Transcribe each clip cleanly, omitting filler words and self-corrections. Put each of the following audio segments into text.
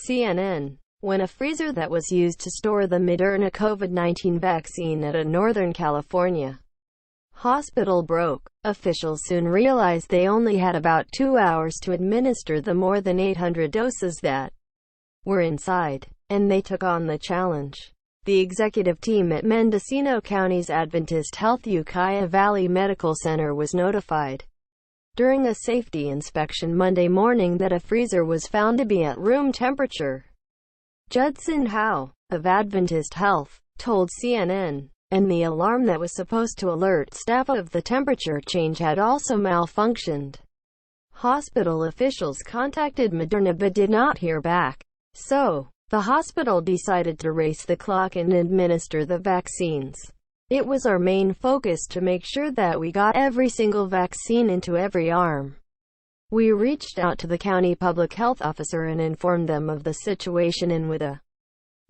CNN, when a freezer that was used to store the Moderna COVID-19 vaccine at a Northern California hospital broke. Officials soon realized they only had about 2 hours to administer the more than 800 doses that were inside, and they took on the challenge. The executive team at Mendocino County's Adventist Health Ukiah Valley Medical Center was notified during a safety inspection Monday morning that a freezer was found to be at room temperature. Judson Howe, of Adventist Health, told CNN, and the alarm that was supposed to alert staff of the temperature change had also malfunctioned. Hospital officials contacted Moderna but did not hear back. So, the hospital decided to race the clock and administer the vaccines. It was our main focus to make sure that we got every single vaccine into every arm. We reached out to the county public health officer and informed them of the situation, and with a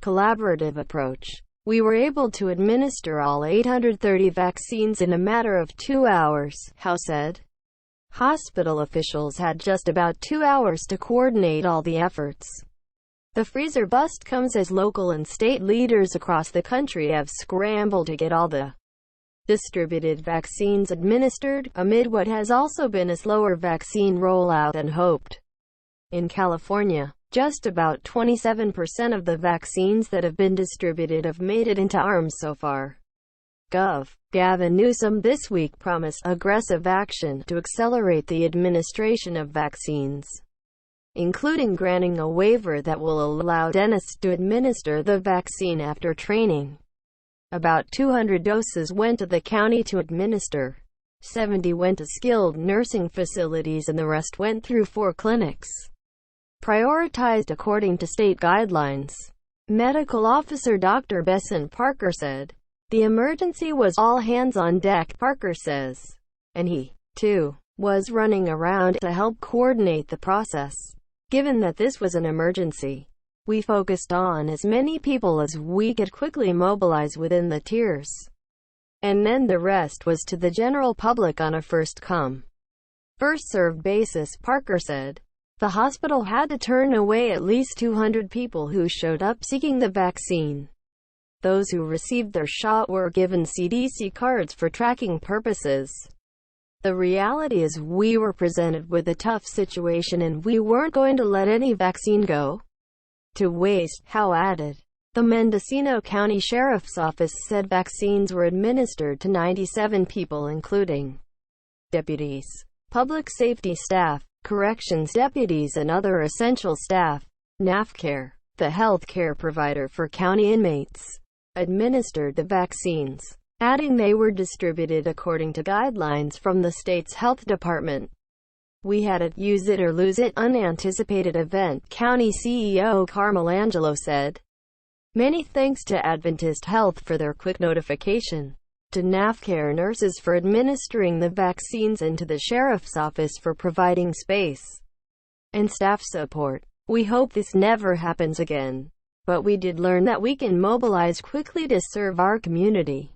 collaborative approach, we were able to administer all 830 vaccines in a matter of 2 hours, Howe said. Hospital officials had just about 2 hours to coordinate all the efforts. The freezer bust comes as local and state leaders across the country have scrambled to get all the distributed vaccines administered, amid what has also been a slower vaccine rollout than hoped. In California, just about 27% of the vaccines that have been distributed have made it into arms so far. Gov. Gavin Newsom this week promised aggressive action to accelerate the administration of vaccines, including granting a waiver that will allow dentists to administer the vaccine after training. About 200 doses went to the county to administer. 70 went to skilled nursing facilities and the rest went through 4 clinics, prioritized according to state guidelines. Medical Officer Dr. Besson Parker said, "The emergency was all hands on deck," Parker says, and he, too, was running around to help coordinate the process. Given that this was an emergency, we focused on as many people as we could quickly mobilize within the tiers. And then the rest was to the general public on a first-come, first-served basis, Parker said. The hospital had to turn away at least 200 people who showed up seeking the vaccine. Those who received their shot were given CDC cards for tracking purposes. The reality is we were presented with a tough situation and we weren't going to let any vaccine go to waste, Howe added. The Mendocino County Sheriff's Office said vaccines were administered to 97 people, including deputies, public safety staff, corrections deputies and other essential staff. NAFCare, the health care provider for county inmates, administered the vaccines, adding they were distributed according to guidelines from the state's health department. "We had a use it or lose it unanticipated event," County CEO Carmel Angelo said. Many thanks to Adventist Health for their quick notification, to NAFCare nurses for administering the vaccines, and to the Sheriff's Office for providing space and staff support. "We hope this never happens again, but we did learn that we can mobilize quickly to serve our community."